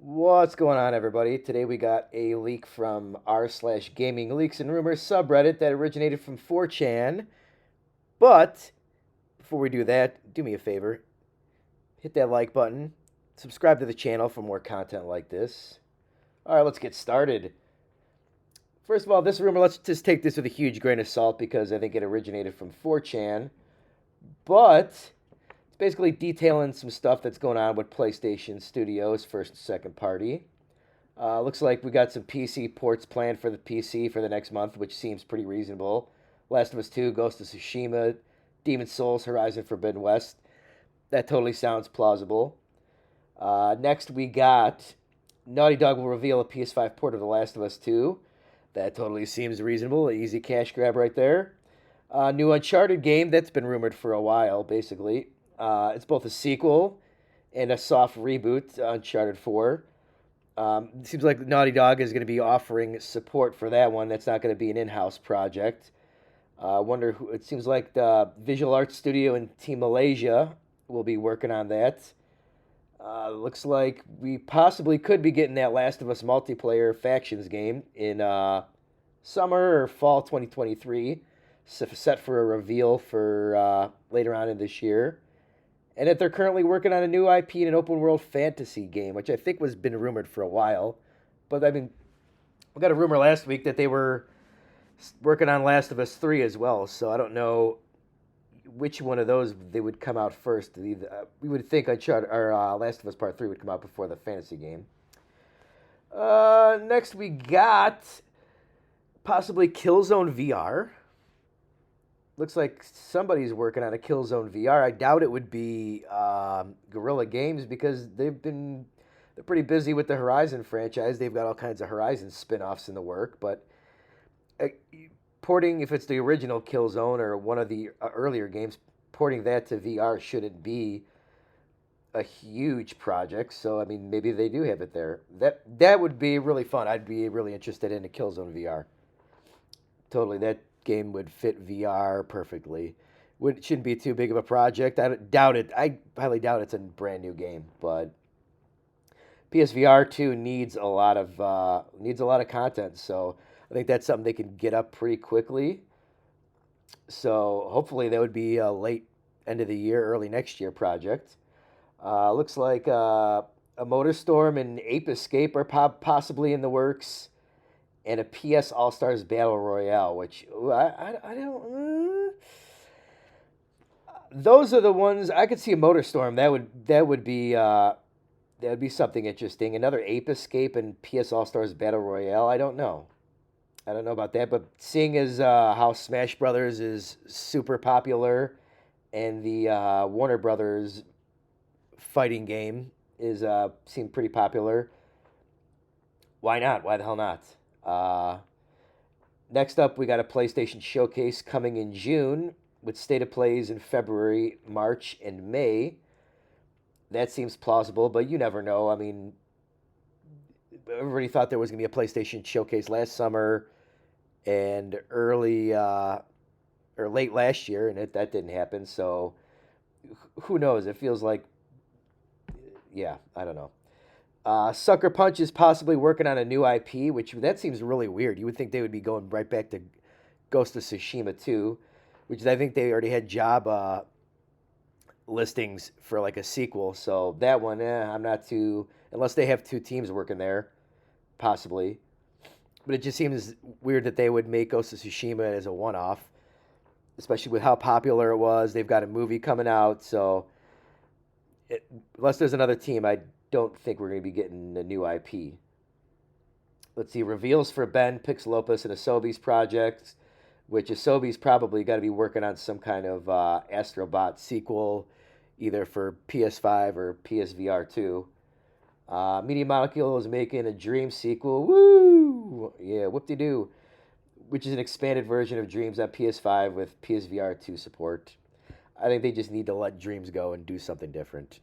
What's going on, everybody? Today we got a leak from r/gaming leaks and rumors subreddit that originated from 4chan. But before we do that, do me a favor, hit that like button, subscribe to the channel for more content like this. All right, let's get started. First of all, this rumor, let's just take this with a huge grain of salt because I think it originated from 4chan. But it's basically detailing some stuff that's going on with PlayStation Studios, first and second party. Looks like we got some PC ports planned for the PC for the next month, which seems pretty reasonable. Last of Us 2, Ghost of Tsushima, Demon Souls, Horizon Forbidden West. That totally sounds plausible. Next, we got Naughty Dog will reveal a PS5 port of The Last of Us 2. That totally seems reasonable. An easy cash grab right there. New Uncharted game that's been rumored for a while, basically. It's both a sequel and a soft reboot, Uncharted 4. It seems like Naughty Dog is going to be offering support for that one. That's not going to be an in-house project. I wonder who. It seems like the Visual Arts Studio in Team Malaysia will be working on that. Looks like we possibly could be getting that Last of Us multiplayer factions game in summer or fall 2023, set for a reveal for later on in this year. And that they're currently working on a new IP in an open world fantasy game, which I think was been rumored for a while. But I mean, we got a rumor last week that they were working on Last of Us 3 as well. So I don't know which one of those they would come out first. We would think Uncharted or Last of Us Part 3 would come out before the fantasy game. Next, we got possibly Killzone VR. Looks like somebody's working on a Killzone VR. I doubt it would be Guerrilla Games because they're pretty busy with the Horizon franchise. They've got all kinds of Horizon spin-offs in the work, but uh, porting, if it's the original Killzone or one of the earlier games, porting that to VR shouldn't be a huge project. So I mean, maybe they do have it there. That would be really fun. I'd be really interested in a Killzone VR. Totally, that game would fit VR perfectly. Shouldn't be too big of a project. I doubt it. I highly doubt it's a brand new game, but PSVR 2 needs a lot of content. So I think that's something they can get up pretty quickly. So hopefully that would be a late end of the year, early next year project. Looks like a Motorstorm and Ape Escape are possibly in the works, and a PS All Stars Battle Royale, which I don't. Those are the ones I could see a Motorstorm. That would be something interesting. Another Ape Escape and PS All Stars Battle Royale. I don't know. I don't know about that, but seeing as how Smash Brothers is super popular, and the Warner Brothers fighting game is seemed pretty popular. Why not? Why the hell not? Uh, Next up, we got a PlayStation Showcase coming in June with State of Plays in February, March, and May. That seems plausible, but you never know. I mean, everybody thought there was going to be a PlayStation Showcase last summer and early or late last year, and that didn't happen. So who knows? It feels like, yeah, I don't know. Sucker Punch is possibly working on a new IP, which that seems really weird. You would think they would be going right back to Ghost of Tsushima 2, which I think they already had job listings for like a sequel. So that one, I'm not too, unless they have two teams working there, possibly. But it just seems weird that they would make Ghost of Tsushima as a one-off, especially with how popular it was. They've got a movie coming out, so unless there's another team, I don't think we're going to be getting a new IP. Let's see, reveals for Ben Pixelopus and Asobi's project, which Asobi's probably got to be working on some kind of Astrobot sequel, either for PS5 or PSVR 2. Media Molecule is making a Dream sequel. Woo! Yeah, whoop-de-doo. Which is an expanded version of Dreams on PS5 with PSVR 2 support. I think they just need to let Dreams go and do something different.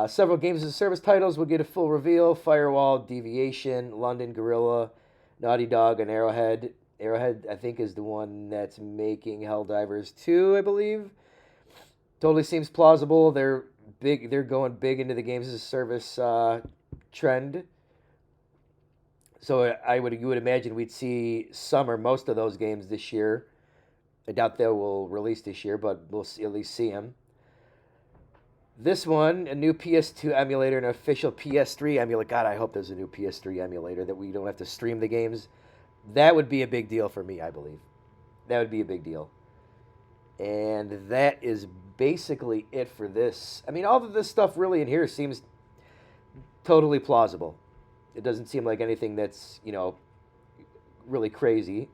Several games as a service titles will get a full reveal. Firewall, Deviation, London Gorilla, Naughty Dog, and Arrowhead. Arrowhead, I think, is the one that's making Helldivers 2, I believe. Totally seems plausible. They're big. They're going big into the games as a service trend. So you would imagine we'd see some or most of those games this year. I doubt they will release this year, but we'll at least see them. This one, a new PS2 emulator and an official PS3 emulator. God, I hope there's a new PS3 emulator that we don't have to stream the games. That would be a big deal for me, I believe. That would be a big deal. And that is basically it for this. I mean, all of this stuff really in here seems totally plausible. It doesn't seem like anything that's, really crazy.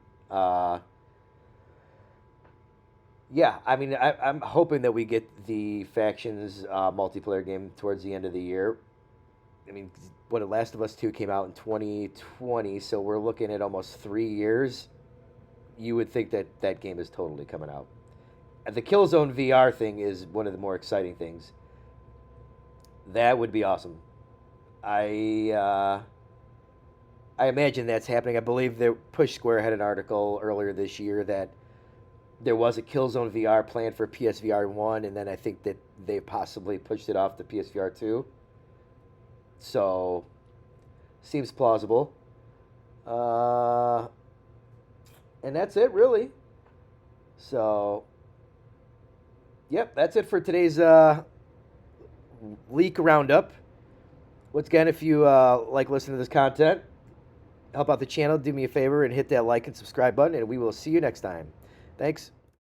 Yeah, I mean, I'm hoping that we get the factions multiplayer game towards the end of the year. I mean, what Last of Us 2 came out in 2020, so we're looking at almost 3 years. You would think that that game is totally coming out. And the Killzone VR thing is one of the more exciting things. That would be awesome. I imagine that's happening. I believe that Push Square had an article earlier this year that there was a Killzone VR planned for PSVR 1, and then I think that they possibly pushed it off to PSVR 2. So, seems plausible. And that's it, really. So, yep, that's it for today's leak roundup. Once again, if you like listening to this content, help out the channel, do me a favor, and hit that like and subscribe button, and we will see you next time. Thanks.